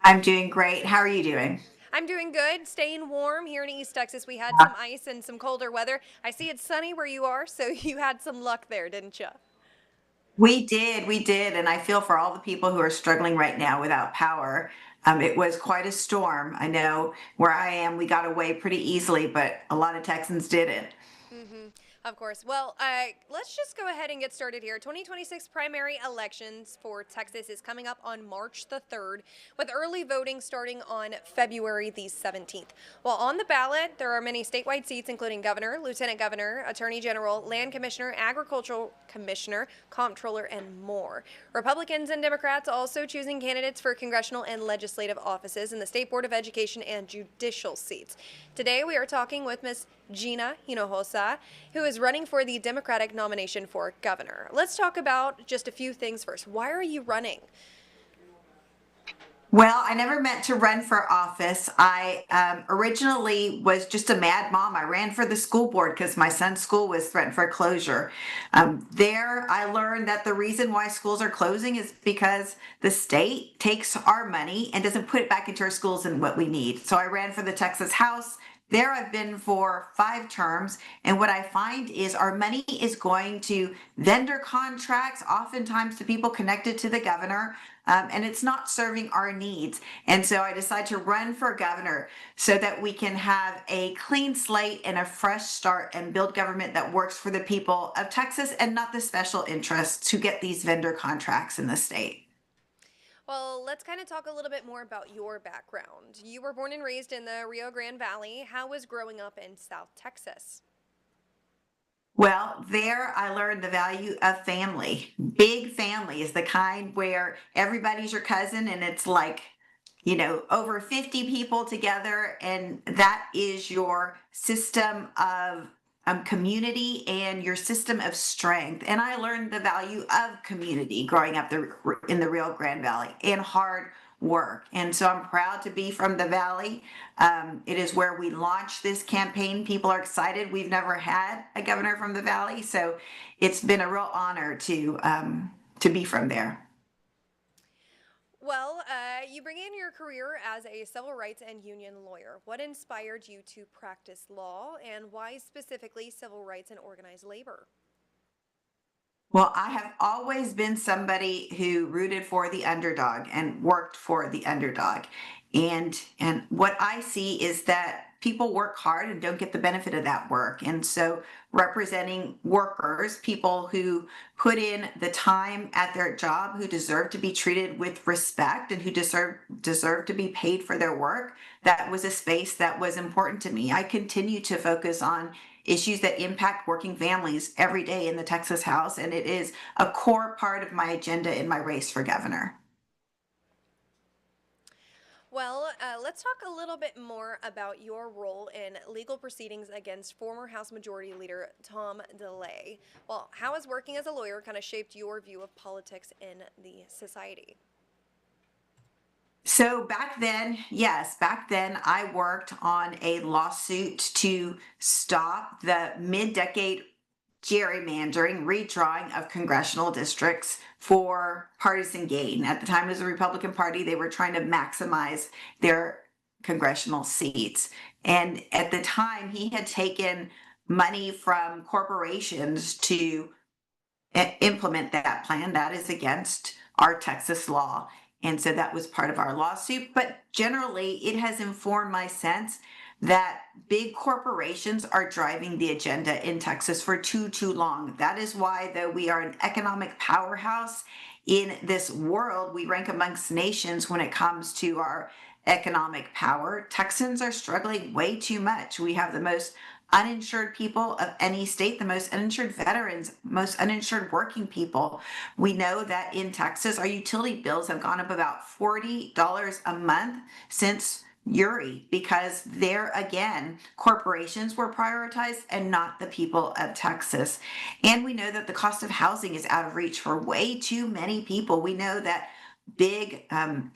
I'm doing great. How are you doing? I'm doing good, staying warm here in East Texas. We had some ice and some colder weather. I see it's sunny where you are, so you had some luck there, didn't you? We did, and I feel for all the people who are struggling right now without power. It was quite a storm. I know where I am, we got away pretty easily, but a lot of Texans didn't. Mm-hmm. Of course. Well, let's just go ahead and get started here. 2026 primary elections for Texas is coming up on March the 3rd, with early voting starting on February the 17th. Well, on the ballot, there are many statewide seats, including governor, lieutenant governor, attorney general, land commissioner, agricultural commissioner, comptroller, and more. Republicans and Democrats also choosing candidates for congressional and legislative offices in the State Board of Education and judicial seats. Today, we are talking with Ms. Gina Hinojosa, who is running for the Democratic nomination for governor. Let's talk about just a few things first. Why are you running? Well, I never meant to run for office. I originally was just a mad mom. I ran for the school board because my son's school was threatened for closure. There, I learned that the reason why schools are closing is because the state takes our money and doesn't put it back into our schools and what we need. So I ran for the Texas House. There I've been for 5 terms, and what I find is our money is going to vendor contracts, oftentimes to people connected to the governor, and it's not serving our needs. And so I decided to run for governor so that we can have a clean slate and a fresh start and build government that works for the people of Texas and not the special interests who get these vendor contracts in the state. Well, let's kind of talk a little bit more about your background. You were born and raised in the Rio Grande Valley. How was growing up in South Texas? Well, there I learned the value of family. Big family is the kind where everybody's your cousin and it's like, over 50 people together, and that is your system of community and your system of strength. And I learned the value of community growing up in the Rio Grande Valley and hard work. And so I'm proud to be from the Valley. It is where we launched this campaign. People are excited. We've never had a governor from the Valley, so it's been a real honor to be from there. Well, you began your career as a civil rights and union lawyer. What inspired you to practice law, and why specifically civil rights and organized labor? Well, I have always been somebody who rooted for the underdog and worked for the underdog. And what I see is that people work hard and don't get the benefit of that work. And so representing workers, people who put in the time at their job, who deserve to be treated with respect and who deserve to be paid for their work, that was a space that was important to me. I continue to focus on issues that impact working families every day in the Texas House, and it is a core part of my agenda in my race for governor. Well, let's talk a little bit more about your role in legal proceedings against former House Majority Leader Tom DeLay. Well, how has working as a lawyer kind of shaped your view of politics in the society? So back then, yes, back then I worked on a lawsuit to stop the mid-decade gerrymandering, redrawing of congressional districts for partisan gain. At the time, as a Republican Party, they were trying to maximize their congressional seats. And at the time, he had taken money from corporations to implement that plan. That is against our Texas law. And so that was part of our lawsuit. But generally, it has informed my sense that big corporations are driving the agenda in Texas for too long. That is why, though we are an economic powerhouse in this world, we rank amongst nations when it comes to our economic power. Texans are struggling way too much. We have the most uninsured people of any state, the most uninsured veterans, most uninsured working people. We know that in Texas, our utility bills have gone up about $40 a month since Uri, because there again, corporations were prioritized and not the people of Texas. And we know that the cost of housing is out of reach for way too many people. We know that big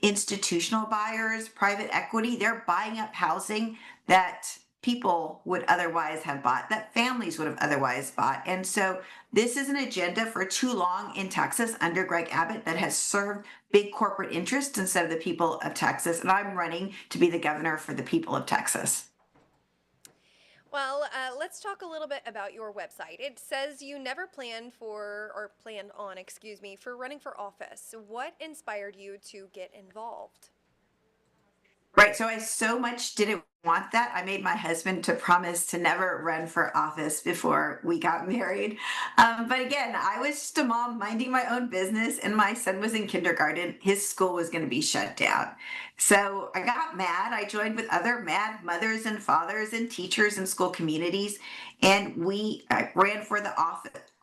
institutional buyers, private equity, they're buying up housing that people would otherwise have bought, that families would have otherwise bought. And so this is an agenda for too long in Texas under Greg Abbott that has served big corporate interests instead of the people of Texas. And I'm running to be the governor for the people of Texas. Well, let's talk a little bit about your website. It says you never planned for, or planned on, excuse me, for running for office. What inspired you to get involved? Right. So I so much didn't want that. I made my husband to promise to never run for office before we got married. But again, I was just a mom minding my own business, and my son was in kindergarten. His school was going to be shut down. So I got mad. I joined with other mad mothers and fathers and teachers and school communities, and we ran for the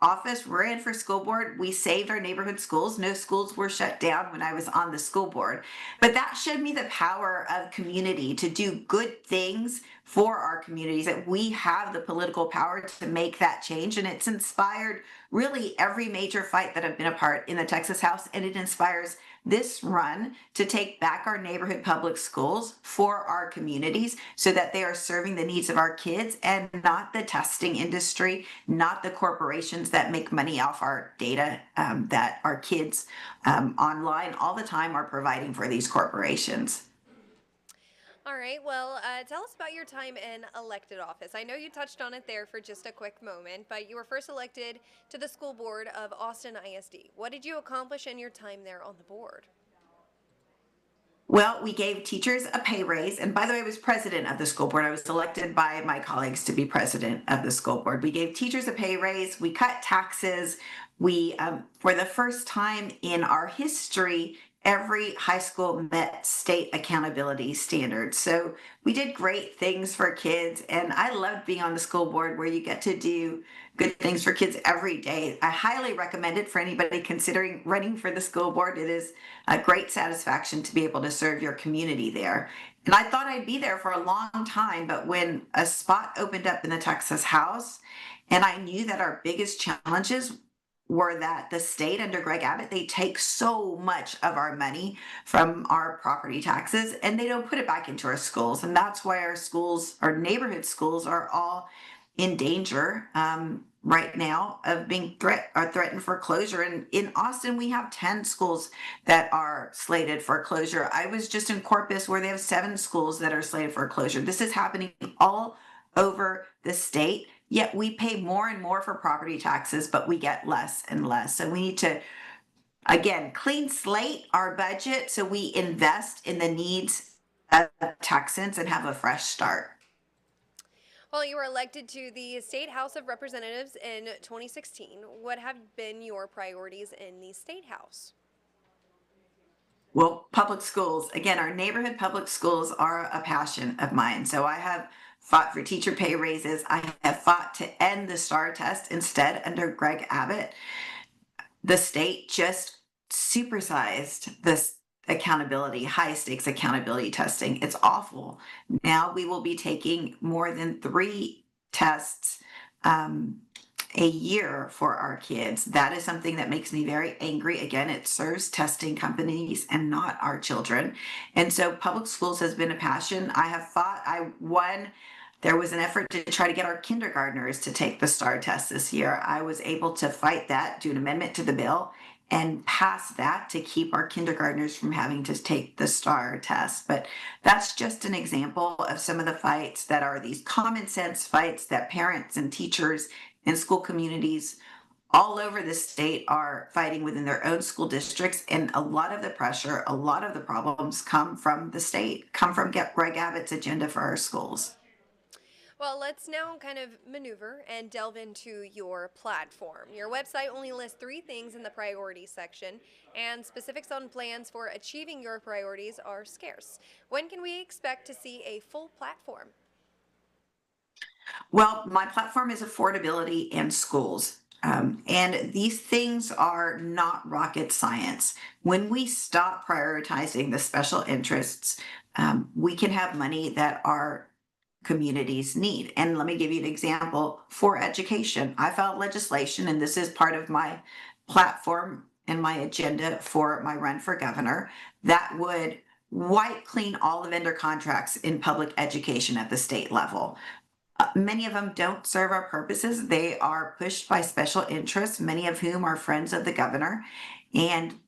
office, ran for school board. We saved our neighborhood schools. No schools were shut down when I was on the school board. But that showed me the power of community to do good things for our communities, that we have the political power to make that change. And it's inspired really every major fight that I've been a part in the Texas House. And it inspires this run to take back our neighborhood public schools for our communities so that they are serving the needs of our kids and not the testing industry, not the corporations that make money off our data that our kids online all the time are providing for these corporations. All right, well, tell us about your time in elected office. I know you touched on it there for just a quick moment, but you were first elected to the school board of Austin ISD. What did you accomplish in your time there on the board? Well, we gave teachers a pay raise. And by the way, I was president of the school board. I was elected by my colleagues to be president of the school board. We gave teachers a pay raise. We cut taxes. We, for the first time in our history, every high school met state accountability standards. So we did great things for kids. And I loved being on the school board where you get to do good things for kids every day. I highly recommend it for anybody considering running for the school board. It is a great satisfaction to be able to serve your community there. And I thought I'd be there for a long time, but when a spot opened up in the Texas House, and I knew that our biggest challenges were that the state under Greg Abbott, they take so much of our money from our property taxes and they don't put it back into our schools. And that's why our schools, our neighborhood schools, are all in danger right now of being threatened for closure. And in Austin, we have 10 schools that are slated for closure. I was just in Corpus where they have 7 schools that are slated for closure. This is happening all over the state, yet we pay more and more for property taxes, but we get less and less. So we need to, again, clean slate our budget so we invest in the needs of Texans and have a fresh start. Well, you were elected to the State House of Representatives in 2016. What have been your priorities in the State House? Well, public schools, again, our neighborhood public schools are a passion of mine. So I have fought for teacher pay raises. I have fought to end the STAR test instead under Greg Abbott. The state just supersized this accountability, high stakes accountability testing. It's awful. Now we will be taking more than 3 tests a year for our kids. That is something that makes me very angry. Again, it serves testing companies and not our children. And so public schools has been a passion. I have fought, I won. There was an effort to try to get our kindergartners to take the STAR test this year. I was able to fight that, do an amendment to the bill, and pass that to keep our kindergartners from having to take the STAR test. But that's just an example of some of the fights that are these common sense fights that parents and teachers and school communities all over the state are fighting within their own school districts. And a lot of the pressure, a lot of the problems come from the state, come from Greg Abbott's agenda for our schools. Well, let's now kind of maneuver and delve into your platform. Your website only lists 3 things in the priorities section, and specifics on plans for achieving your priorities are scarce. When can we expect to see a full platform? Well, my platform is affordability in schools. And these things are not rocket science. When we stop prioritizing the special interests, we can have money that our communities need. And let me give you an example for education. I filed legislation, and this is part of my platform and my agenda for my run for governor, that would wipe clean all the vendor contracts in public education at the state level. Many of them don't serve our purposes. They are pushed by special interests, many of whom are friends of the governor. And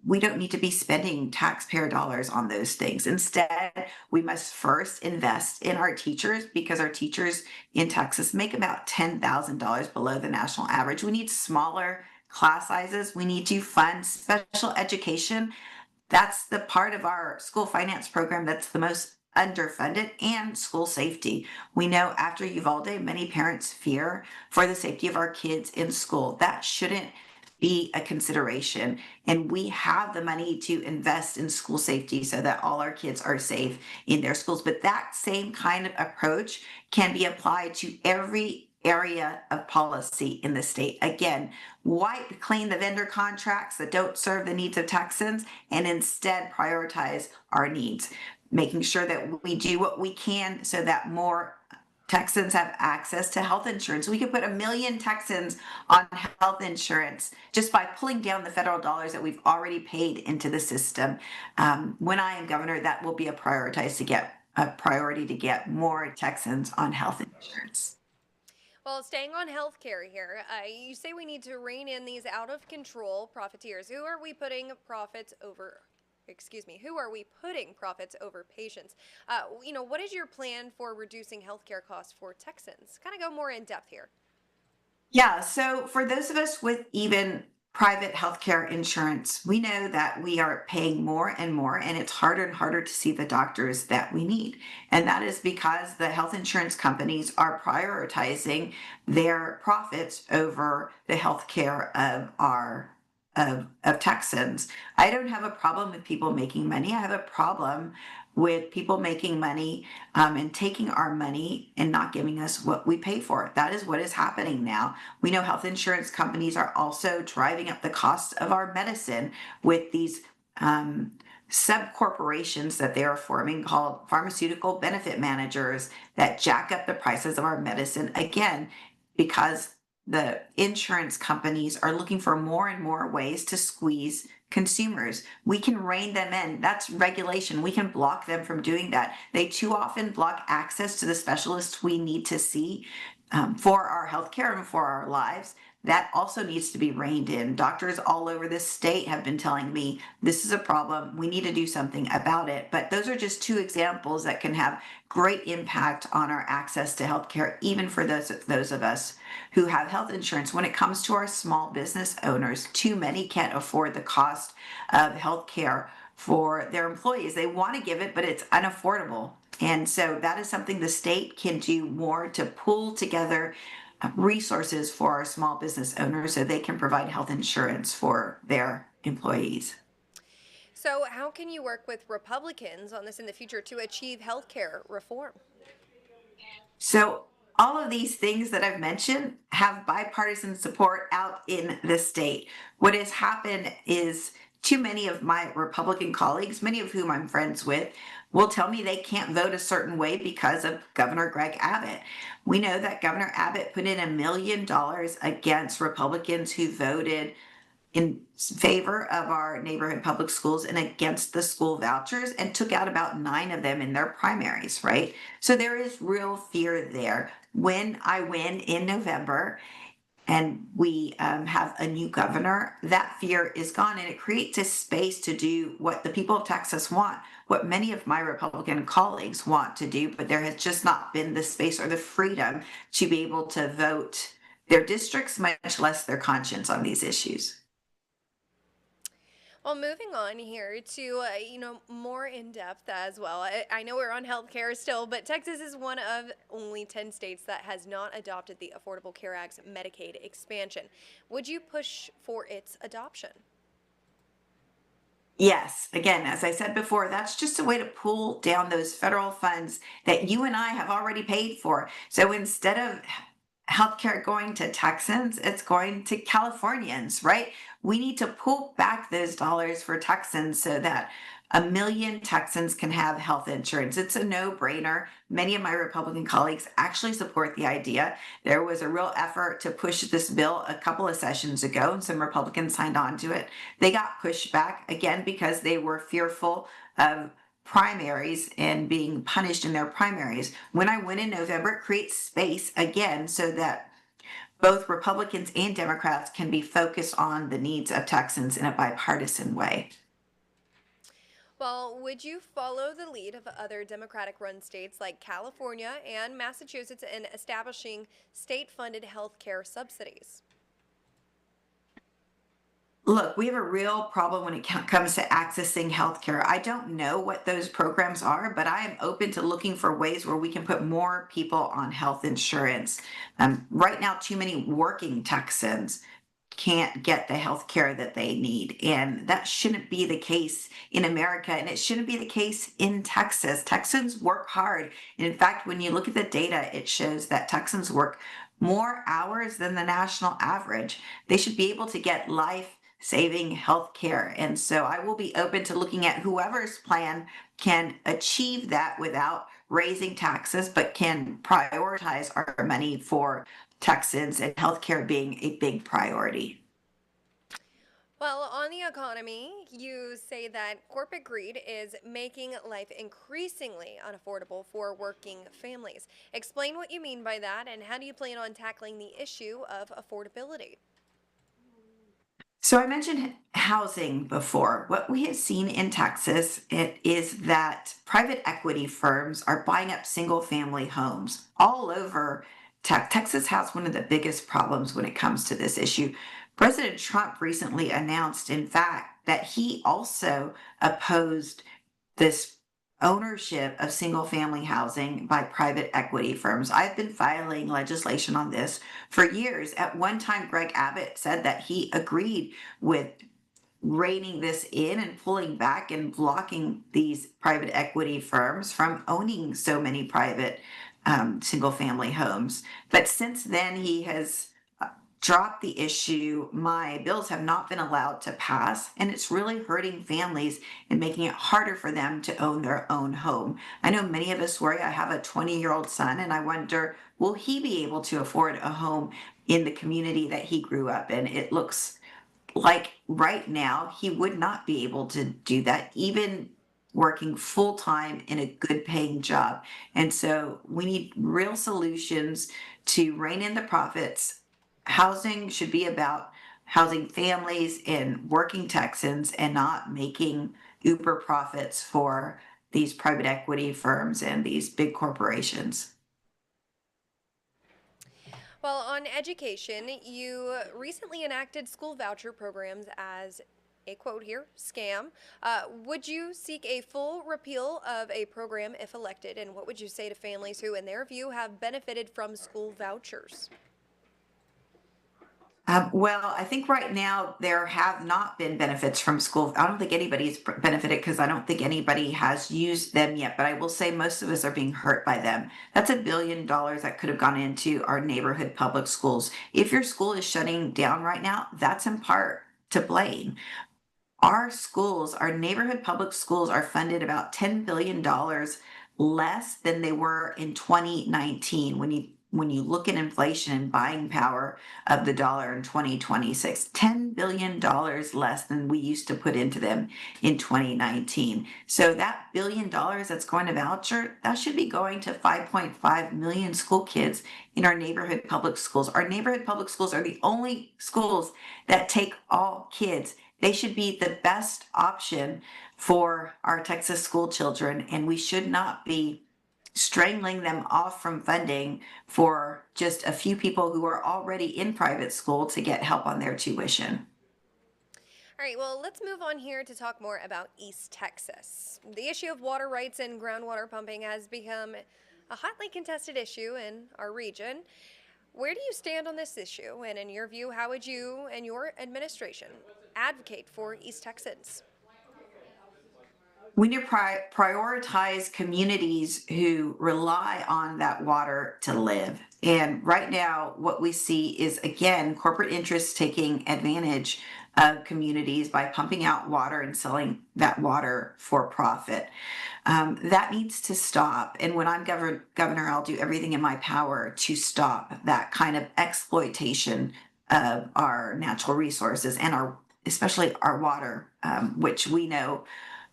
we don't need to be spending taxpayer dollars on those things. Instead, we must first invest in our teachers because our teachers in Texas make about $10,000 below the national average. We need smaller class sizes. We need to fund special education. That's the part of our school finance program that's the most underfunded, and school safety. We know after Uvalde, many parents fear for the safety of our kids in school. That shouldn't be a consideration. And we have the money to invest in school safety so that all our kids are safe in their schools. But that same kind of approach can be applied to every area of policy in the state. Again, wipe clean the vendor contracts that don't serve the needs of Texans and instead prioritize our needs, making sure that we do what we can so that more Texans have access to health insurance. We could put 1 million Texans on health insurance just by pulling down the federal dollars that we've already paid into the system. When I am governor, that will be a priority to get more Texans on health insurance. Well, staying on healthcare here, you say we need to rein in these out of control profiteers. Who are we putting profits over? Excuse me, who are we putting profits over patients? What is your plan for reducing healthcare costs for Texans? Kind of go more in depth here. Yeah, so for those of us with even private healthcare insurance, we know that we are paying more and more, and it's harder and harder to see the doctors that we need. And that is because the health insurance companies are prioritizing their profits over the healthcare of our of Texans. I don't have a problem with people making money. I have a problem with people making money and taking our money and not giving us what we pay for. That is what is happening now. We know health insurance companies are also driving up the cost of our medicine with these sub corporations that they are forming called pharmaceutical benefit managers that jack up the prices of our medicine again because the insurance companies are looking for more and more ways to squeeze consumers. We can rein them in. That's regulation. We can block them from doing that. They too often block access to the specialists we need to see for our healthcare and for our lives. That also needs to be reined in. Doctors all over this state have been telling me this is a problem. We need to do something about it. But those are just two examples that can have great impact on our access to healthcare, even for those of us who have health insurance. When it comes to our small business owners, too many can't afford the cost of healthcare for their employees. They want to give it, but it's unaffordable. And so that is something the state can do more to pull together resources for our small business owners so they can provide health insurance for their employees. So, how can you work with Republicans on this in the future to achieve healthcare reform? So all of these things that I've mentioned have bipartisan support out in the state. What has happened is too many of my Republican colleagues, many of whom I'm friends with, will tell me they can't vote a certain way because of Governor Greg Abbott. We know that Governor Abbott put in $1 million against Republicans who voted in favor of our neighborhood public schools and against the school vouchers and took out about 9 of them in their primaries, right? So there is real fear there. When I win in November and we have a new governor, that fear is gone and it creates a space to do what the people of Texas want, what many of my Republican colleagues want to do, but there has just not been the space or the freedom to be able to vote their districts, much less their conscience on these issues. Well, moving on here to more in depth as well. I know we're on healthcare still, but Texas is one of only 10 states that has not adopted the Affordable Care Act's Medicaid expansion. Would you push for its adoption? Yes, again, as I said before, that's just a way to pull down those federal funds that you and I have already paid for. So instead of healthcare going to Texans, it's going to Californians, right? We need to pull back those dollars for Texans so that 1 million Texans can have health insurance. It's a no-brainer. Many of my Republican colleagues actually support the idea. There was a real effort to push this bill a couple of sessions ago, and some Republicans signed on to it. They got pushed back again because they were fearful of primaries and being punished in their primaries. When I win in November, it creates space again so that both Republicans and Democrats can be focused on the needs of Texans in a bipartisan way. Well, would you follow the lead of other Democratic run states like California and Massachusetts in establishing state funded health care subsidies? Look, we have a real problem when it comes to accessing healthcare. I don't know what those programs are, but I am open to looking for ways where we can put more people on health insurance. Right now, too many working Texans can't get the health care that they need. And that shouldn't be the case in America. And it shouldn't be the case in Texas. Texans work hard. And in fact, when you look at the data, it shows that Texans work more hours than the national average. They should be able to get life saving health care. And so I will be open to looking at whoever's plan can achieve that without raising taxes, but can prioritize our money for Texans and healthcare being a big priority. Well, on the economy, you say that corporate greed is making life increasingly unaffordable for working families. Explain what you mean by that and how do you plan on tackling the issue of affordability? So I mentioned housing before. What we have seen in Texas it is that private equity firms are buying up single family homes all over. Texas has one of the biggest problems when it comes to this issue. President Trump recently announced, in fact, that he also opposed this ownership of single family housing by private equity firms. I've been filing legislation on this for years. At one time, Greg Abbott said that he agreed with reining this in and pulling back and blocking these private equity firms from owning so many private single family homes. But since then, he has dropped the issue. My bills have not been allowed to pass, and it's really hurting families and making it harder for them to own their own home. I know many of us worry. I have a 20-year-old son, and I wonder, will he be able to afford a home in the community that he grew up in? It looks like right now he would not be able to do that, even working full time in a good paying job. And so we need real solutions to rein in the profits. Housing should be about housing families and working Texans and not making uber profits for these private equity firms and these big corporations. Well, on education, you recently enacted school voucher programs as a quote here scam. Would you seek a full repeal of a program if elected? And what would you say to families who, in their view, have benefited from school vouchers? Well, I think right now there have not been benefits from school. I don't think anybody's benefited because I don't think anybody has used them yet. But I will say most of us are being hurt by them. That's $1 billion that could have gone into our neighborhood public schools. If your school is shutting down right now, that's in part to blame. Our schools, our neighborhood public schools are funded about $10 billion less than they were in 2019. When you look at inflation and buying power of the dollar in 2026, $10 billion less than we used to put into them in 2019. So that $1 billion that's going to voucher, that should be going to 5.5 million school kids in our neighborhood public schools. Our neighborhood public schools are the only schools that take all kids. They should be the best option for our Texas school children, and we should not be strangling them off from funding for just a few people who are already in private school to get help on their tuition. All right, well, let's move on here to talk more about East Texas. The issue of water rights and groundwater pumping has become a hotly contested issue in our region. Where do you stand on this issue? And in your view, how would you and your administration advocate for East Texans? We need to prioritize communities who rely on that water to live. And right now, what we see is again corporate interests taking advantage of communities by pumping out water and selling that water for profit. That needs to stop. And when I'm governor, I'll do everything in my power to stop that kind of exploitation of our natural resources and our, especially our water, which we know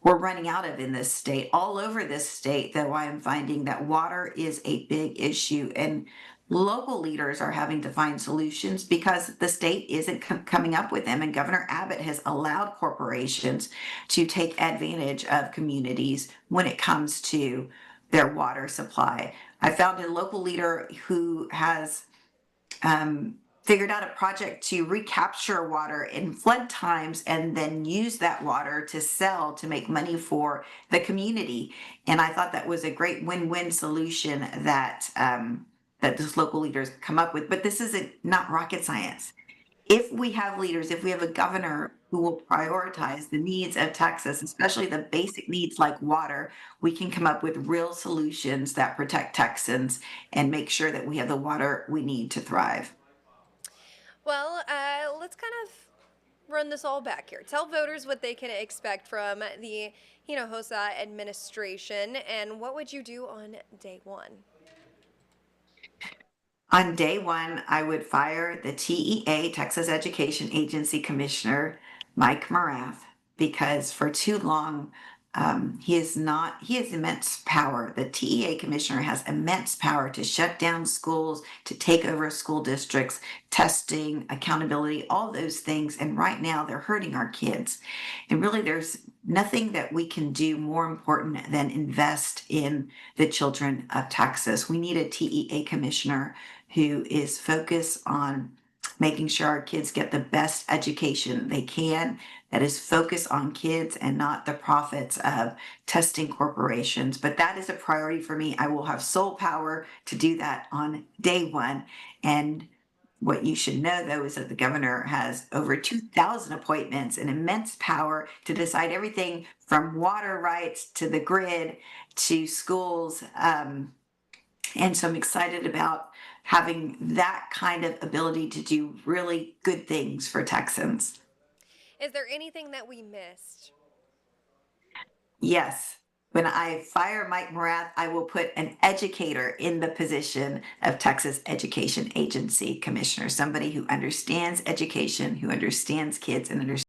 we're running out of in this state. All over this state, though, I am finding that water is a big issue, and local leaders are having to find solutions because the state isn't coming up with them. And Governor Abbott has allowed corporations to take advantage of communities when it comes to their water supply. I found a local leader who has figured out a project to recapture water in flood times and then use that water to sell to make money for the community. And I thought that was a great win-win solution that that those local leaders come up with. But this isn't not rocket science. If we have leaders, if we have a governor who will prioritize the needs of Texas, especially the basic needs like water, we can come up with real solutions that protect Texans and make sure that we have the water we need to thrive. Well, let's kind of run this all back here. Tell voters what they can expect from the Hinojosa administration, and what would you do on day one? On day one, I would fire the TEA, Texas Education Agency Commissioner, Mike Morath, because for too long, he has immense power. The TEA commissioner has immense power to shut down schools, to take over school districts, testing, accountability, all those things. And right now, they're hurting our kids. And really, there's nothing that we can do more important than invest in the children of Texas. We need a TEA commissioner who is focused on making sure our kids get the best education they can, that is focused on kids and not the profits of testing corporations. But that is a priority for me. I will have sole power to do that on day one. And what you should know, though, is that the governor has over 2,000 appointments and immense power to decide everything from water rights to the grid to schools. And so I'm excited about having that kind of ability to do really good things for Texans. Is there anything that we missed? Yes. When I fire Mike Morath, I will put an educator in the position of Texas Education Agency Commissioner, somebody who understands education, who understands kids, and understands